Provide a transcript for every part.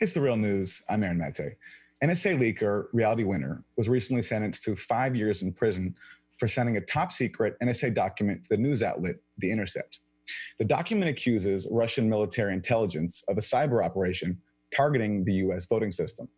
It's the real news. I'm Aaron Maté. NSA leaker Reality Winner was recently sentenced to 5 years in prison for sending a top secret NSA document to the news outlet, The Intercept. The document accuses Russian military intelligence of a cyber operation targeting the U.S. voting system.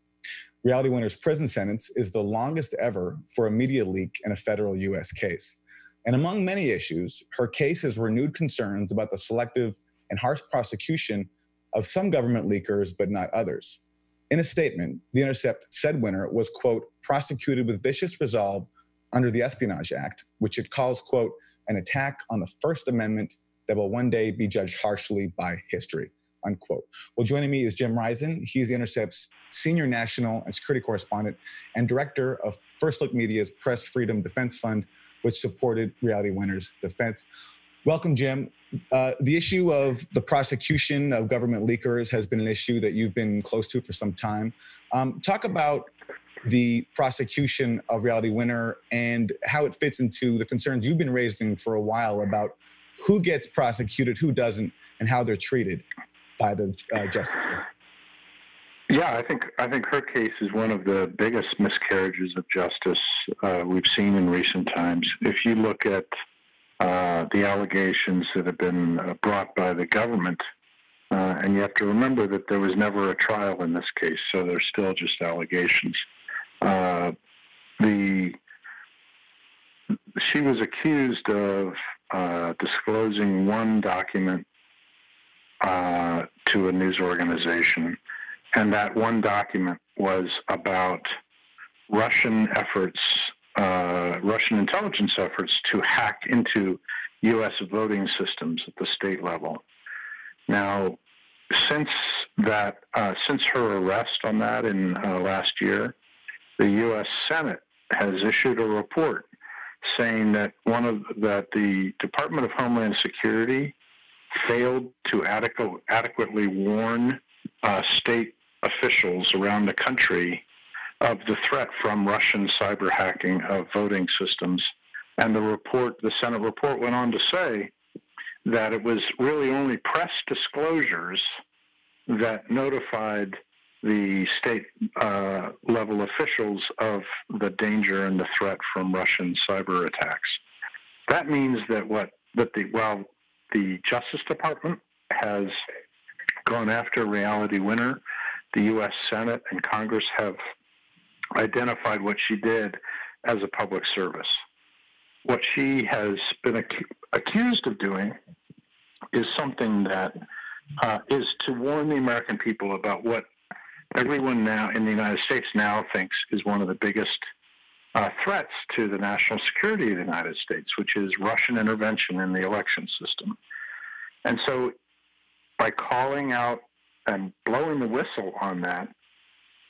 Reality Winner's prison sentence is the longest ever for a media leak in a federal U.S. case. And among many issues, her case has renewed concerns about the selective and harsh prosecution of some government leakers, but not others. In a statement, The Intercept said Winner was, quote, prosecuted with vicious resolve under the Espionage Act, which it calls, quote, an attack on the First Amendment that will one day be judged harshly by history, unquote. Well, joining me is Jim Risen. He's The Intercept's senior national and security correspondent and director of First Look Media's Press Freedom Defense Fund, which supported Reality Winner's defense. Welcome, Jim. The issue of the prosecution of government leakers has been an issue that you've been close to for some time. Talk about the prosecution of Reality Winner and how it fits into the concerns you've been raising for a while about who gets prosecuted, who doesn't, and how they're treated by the justice system. Yeah, I think her case is one of the biggest miscarriages of justice we've seen in recent times. If you look at the allegations that have been brought by the government, and you have to remember that there was never a trial in this case, so they're still just allegations. She was accused of disclosing one document to a news organization, and that one document was about Russian intelligence efforts to hack into U.S. voting systems at the state level. Now, since her arrest on that in last year, the U.S. Senate has issued a report saying that the Department of Homeland Security failed to adequately warn state officials around the country of the threat from Russian cyber hacking of voting systems. And the Senate report went on to say that it was really only press disclosures that notified the state level officials of the danger and the threat from Russian cyber attacks. That means that while the Justice Department has gone after Reality Winner, the U.S. Senate and Congress have identified what she did as a public service. What she has been accused of doing is something that is to warn the American people about what everyone now in the United States now thinks is one of the biggest threats to the national security of the United States, which is Russian intervention in the election system. And so by calling out and blowing the whistle on that,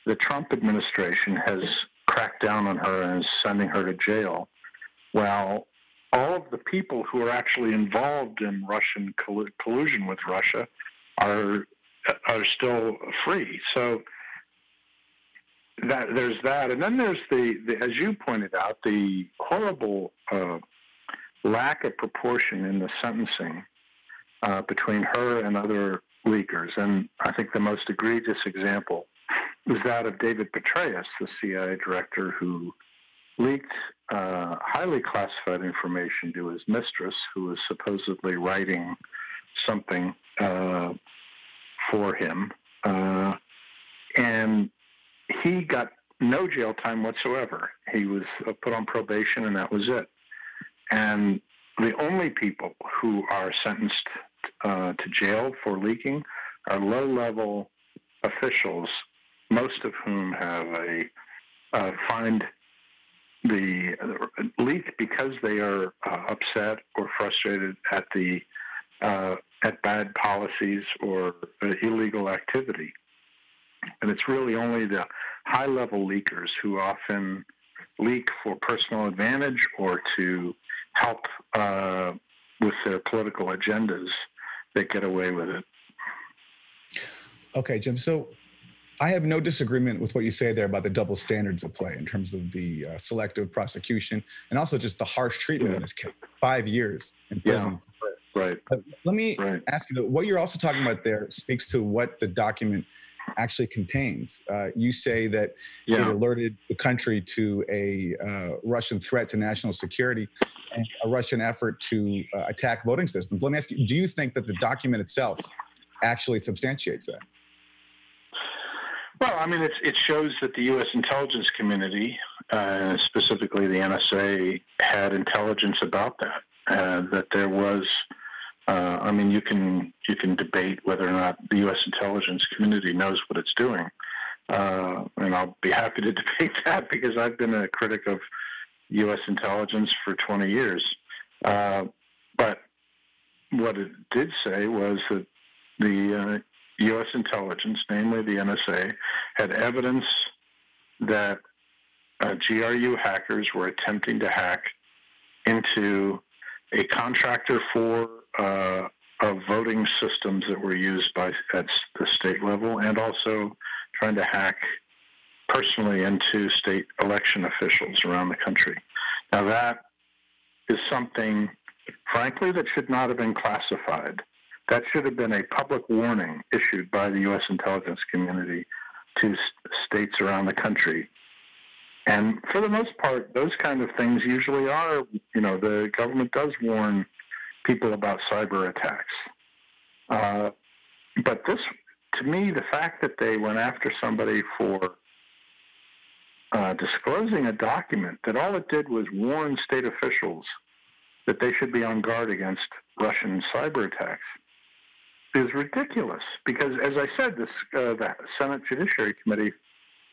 the Trump administration has cracked down on her and is sending her to jail, while all of the people who are actually involved in Russian collusion with Russia are still free. So there's that, and then there's the as you pointed out, the horrible lack of proportion in the sentencing between her and other leakers. And I think the most egregious example is that of David Petraeus, the CIA director who leaked highly classified information to his mistress, who was supposedly writing something for him. And he got no jail time whatsoever. He was put on probation, and that was it. And the only people who are sentenced to jail for leaking are low-level officials, most of whom have find the leak because they are upset or frustrated at bad policies or illegal activity. And it's really only the high-level leakers who often leak for personal advantage or to help with their political agendas that get away with it. Okay, Jim. So I have no disagreement with what you say there about the double standards at play in terms of the selective prosecution and also just the harsh treatment in this case. 5 years in prison. Yeah. Right. But let me ask you, what you're also talking about there speaks to what the document actually contains. You say that it alerted the country to a Russian threat to national security and a Russian effort to attack voting systems. Let me ask you, do you think that the document itself actually substantiates that? Well, I mean, it shows that the U.S. intelligence community, specifically the NSA, had intelligence about that. That there was, I mean, you can debate whether or not the U.S. intelligence community knows what it's doing, and I'll be happy to debate that because I've been a critic of U.S. intelligence for 20 years. But what it did say was that the U.S. intelligence, namely the NSA, had evidence that GRU hackers were attempting to hack into a contractor for voting systems that were used at the state level, and also trying to hack personally into state election officials around the country. Now that is something, frankly, that should not have been classified. That should have been a public warning issued by the U.S. intelligence community to states around the country. And for the most part, those kind of things usually are, the government does warn people about cyber attacks. But this, to me, the fact that they went after somebody for disclosing a document that all it did was warn state officials that they should be on guard against Russian cyber attacks is ridiculous. Because, as I said, the Senate Judiciary Committee,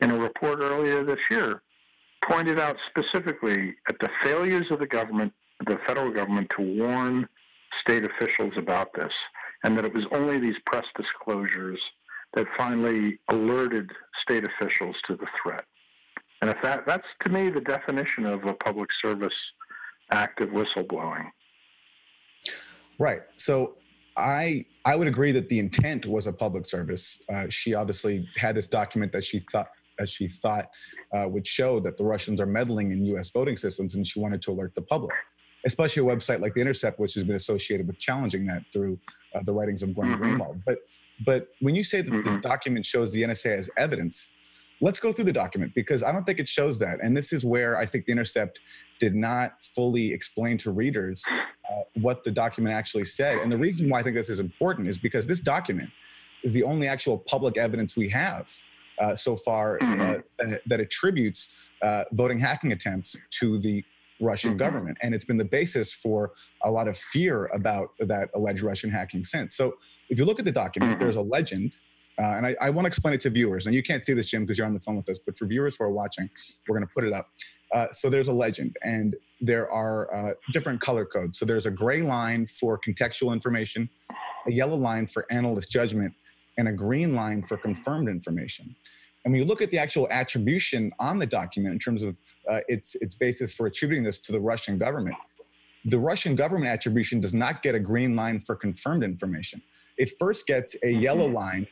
in a report earlier this year, pointed out specifically at the failures of the government, the federal government, to warn state officials about this, and that it was only these press disclosures that finally alerted state officials to the threat. And if that's, to me, the definition of a public service act of whistleblowing. Right. So I would agree that the intent was a public service. She obviously had this document that she thought would show that the Russians are meddling in U.S. voting systems, and she wanted to alert the public, especially a website like the Intercept, which has been associated with challenging that through the writings of Glenn Greenwald. But when you say that the document shows the NSA as evidence, let's go through the document, because I don't think it shows that. And this is where I think the Intercept did not fully explain to readers what the document actually said. And the reason why I think this is important is because this document is the only actual public evidence we have so far that attributes voting hacking attempts to the Russian government. And it's been the basis for a lot of fear about that alleged Russian hacking since. So if you look at the document, there's a legend. And I want to explain it to viewers. And you can't see this, Jim, because you're on the phone with us. But for viewers who are watching, we're going to put it up. So there's a legend, and there are different color codes. So there's a gray line for contextual information, a yellow line for analyst judgment, and a green line for confirmed information. And when you look at the actual attribution on the document in terms of its basis for attributing this to the Russian government attribution does not get a green line for confirmed information. It first gets a yellow line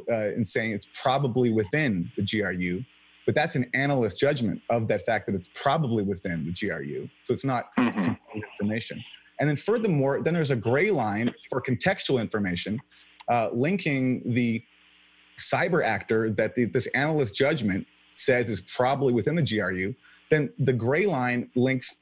in saying it's probably within the GRU, but that's an analyst judgment of that fact that it's probably within the GRU. So it's not confirmed information. And then furthermore, then there's a gray line for contextual information linking the cyber actor that this analyst judgment says is probably within the GRU. Then the gray line links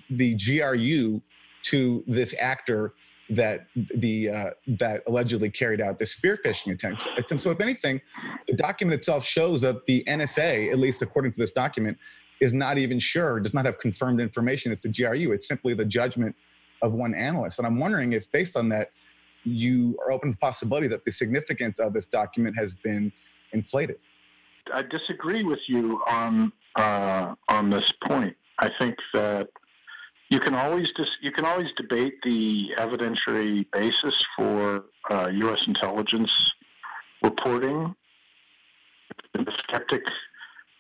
the GRU to this actor that that allegedly carried out the spear phishing attempt. So if anything, the document itself shows that the NSA, at least according to this document, is not even sure, does not have confirmed information. It's the GRU. It's simply the judgment of one analyst. And I'm wondering if, based on that, you are open to the possibility that the significance of this document has been inflated. I disagree with you on this point. I think that you can always debate the evidentiary basis for U.S. intelligence reporting. I'm a skeptic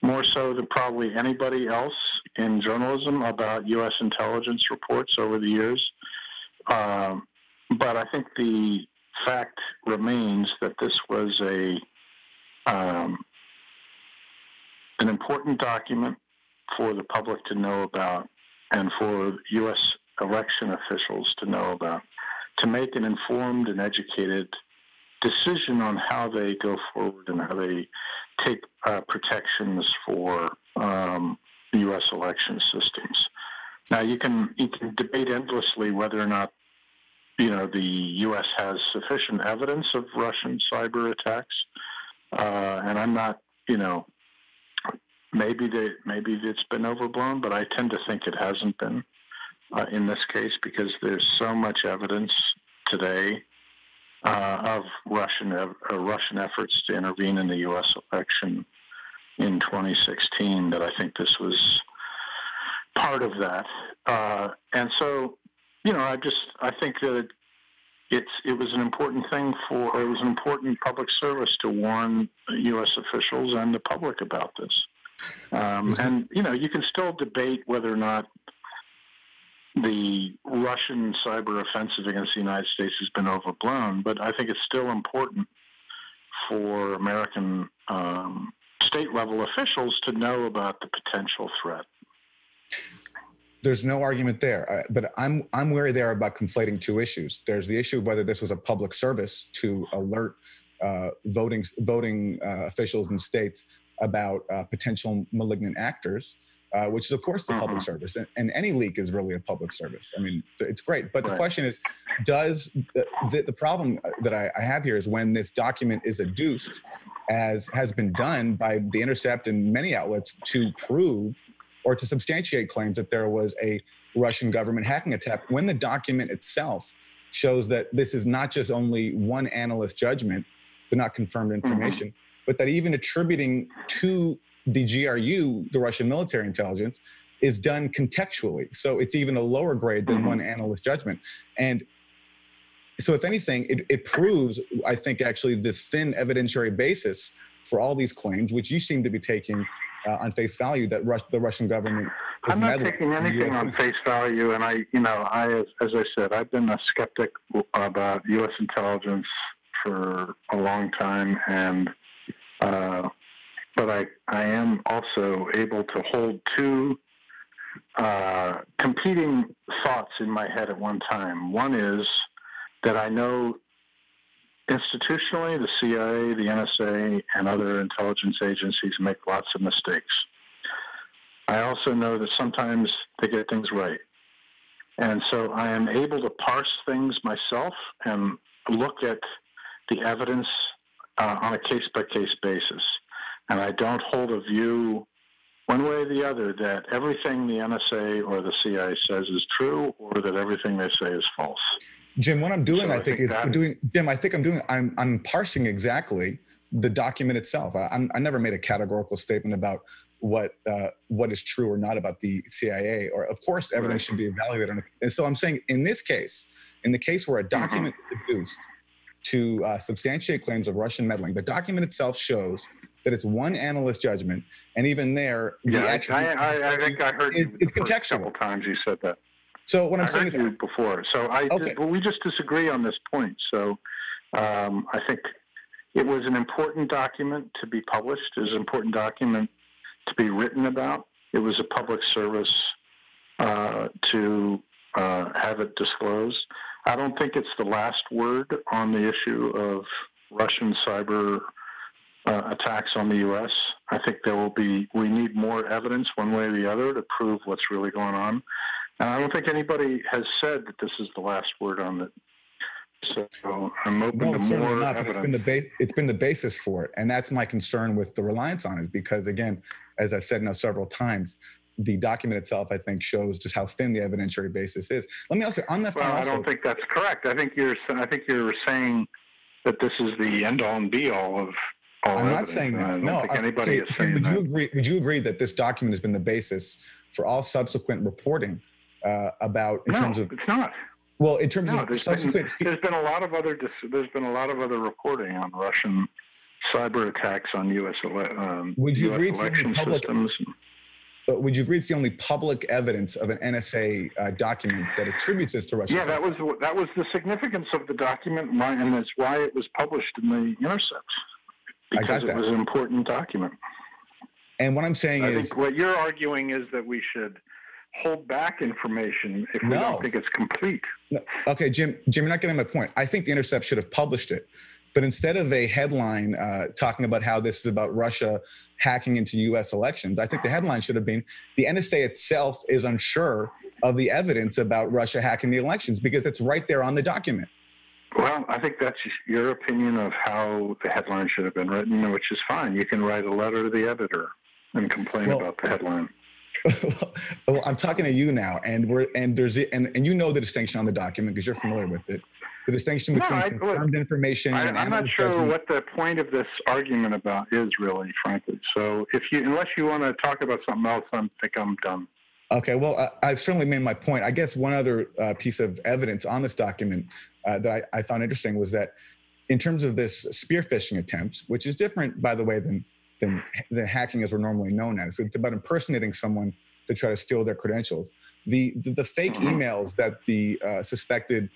more so than probably anybody else in journalism about U.S. intelligence reports over the years. But I think the fact remains that this was an important document for the public to know about and for U.S. election officials to know about, to make an informed and educated decision on how they go forward and how they take protections for U.S. election systems. Now, you can debate endlessly whether or not the U.S. has sufficient evidence of Russian cyber attacks, and I'm not, maybe it's been overblown, but I tend to think it hasn't been in this case, because there's so much evidence today of Russian efforts to intervene in the U.S. election in 2016 that I think this was part of that. And so, I think that it was an important thing it was an important public service to warn U.S. officials and the public about this. And, you can still debate whether or not the Russian cyber offensive against the United States has been overblown, but I think it's still important for American state-level officials to know about the potential threat. There's no argument there, but I'm wary there about conflating two issues. There's the issue of whether this was a public service to alert voting officials in states about potential malignant actors, which is, of course, the public service. And any leak is really a public service. I mean, it's great. But the question is, does the problem that I have here is when this document is adduced, as has been done by the Intercept and many outlets, to prove or to substantiate claims that there was a Russian government hacking attack, when the document itself shows that this is not just only one analyst's judgment, but not confirmed information, but that even attributing to the GRU, the Russian military intelligence, is done contextually. So it's even a lower grade than one analyst's judgment. And so if anything, it proves, I think, actually the thin evidentiary basis for all these claims, which you seem to be taking on face value, that the Russian government is I'm not meddling taking anything on face value, and I, as I said, I've been a skeptic about U.S. intelligence for a long time, and but I am also able to hold two competing thoughts in my head at one time. One is that I know institutionally, the CIA, the NSA, and other intelligence agencies make lots of mistakes. I also know that sometimes they get things right. And so I am able to parse things myself and look at the evidence on a case-by-case basis. And I don't hold a view one way or the other that everything the NSA or the CIA says is true, or that everything they say is false. Jim, what I'm doing, I'm parsing exactly the document itself. I never made a categorical statement about what is true or not about the CIA, or of course everything should be evaluated. And so I'm saying in this case, in the case where a document is produced to substantiate claims of Russian meddling, the document itself shows that it's one analyst's judgment, and even there, I think I heard you the first couple times you said that. So what I'm saying is, before. So we just disagree on this point. So I think it was an important document to be published. It was an important document to be written about. It was a public service to have it disclosed. I don't think it's the last word on the issue of Russian cyber attacks on the U.S. I think we need more evidence one way or the other to prove what's really going on. And I don't think anybody has said that this is the last word on it. So I'm open to more not, evidence. But it's been the basis for it. And that's my concern with the reliance on it. Because again, as I've said now several times, the document itself, I think, shows just how thin the evidentiary basis is. Let me also, on that front, I don't think that's correct. I think you're saying that this is the end-all and be-all of all I'm evidence. not saying that. I don't think anybody is saying that. Would you agree that this document has been the basis for all subsequent reporting about in terms of? It's not. Well, in terms of subsequent, there's been a lot of other reporting on Russian cyber attacks on U.S. election systems. Would you agree it's the only public evidence of an NSA document that attributes this to Russia? Yeah, that was the significance of the document, and that's why it was published in the Intercept, because it was an important document. And what I'm saying I think what you're arguing is that we should hold back information if we don't think it's complete. No. Okay, Jim, you're not getting my point. I think the Intercept should have published it But instead of a headline talking about how this is about Russia hacking into U.S. elections, I think the headline should have been, the NSA itself is unsure of the evidence about Russia hacking the elections, because it's right there on the document. Well, I think that's your opinion of how the headline should have been written, which is fine. You can write a letter to the editor and complain about the headline. Well, I'm talking to you now, and you know the distinction on the document because you're familiar with it. The distinction between confirmed information and I'm not sure what the point of this argument about is, really, frankly. So unless you want to talk about something else, I think I'm done. Okay, well, I've certainly made my point. I guess one other piece of evidence on this document that I found interesting was that in terms of this spear phishing attempt, which is different, by the way, than the hacking as we're normally known as. It's about impersonating someone to try to steal their credentials. The fake emails that the suspected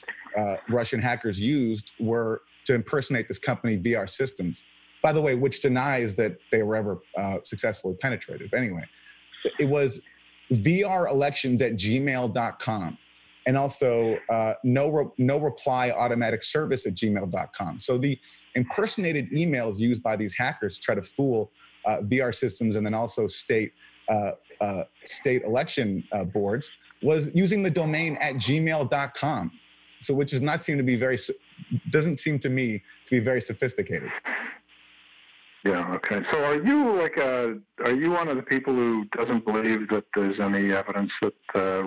Russian hackers used were to impersonate this company, VR Systems, by the way, which denies that they were ever successfully penetrated. But anyway, it was VRelections@gmail.com, and also no reply automatic service at gmail.com. So the impersonated emails used by these hackers to try to fool VR Systems and then also state election boards was using the domain at gmail.com. So which does not seem to be doesn't seem to me to be very sophisticated. Yeah, okay. So are you one of the people who doesn't believe that there's any evidence that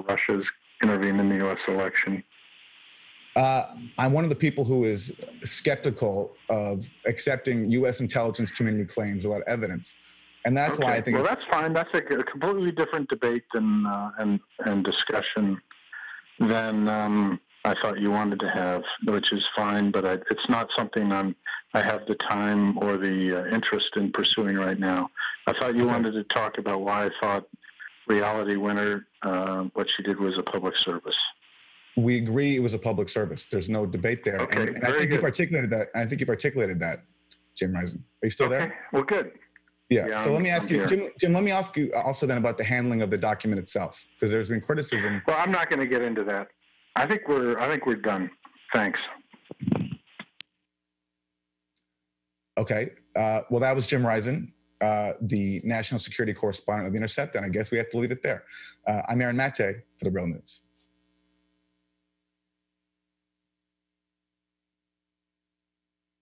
Russia's intervened in the U.S. election? I'm one of the people who is skeptical of accepting U.S. intelligence community claims without evidence. And that's why I think... Well, that's fine. That's a completely different debate and discussion than I thought you wanted to have, which is fine, but it's not something I have the time or the interest in pursuing right now. I thought you wanted to talk about why I thought Reality Winner, what she did was a public service. We agree it was a public service. There's no debate there. Okay, and I think you've articulated that. Jim Risen. Are you still there? Well, good. Yeah. So let me ask you, Jim, let me ask you also then about the handling of the document itself, because there's been criticism. Well, I'm not going to get into that. I think we're done. Thanks. Okay. Well, that was Jim Risen, the national security correspondent of The Intercept, and I guess we have to leave it there. I'm Aaron Maté for The Real News.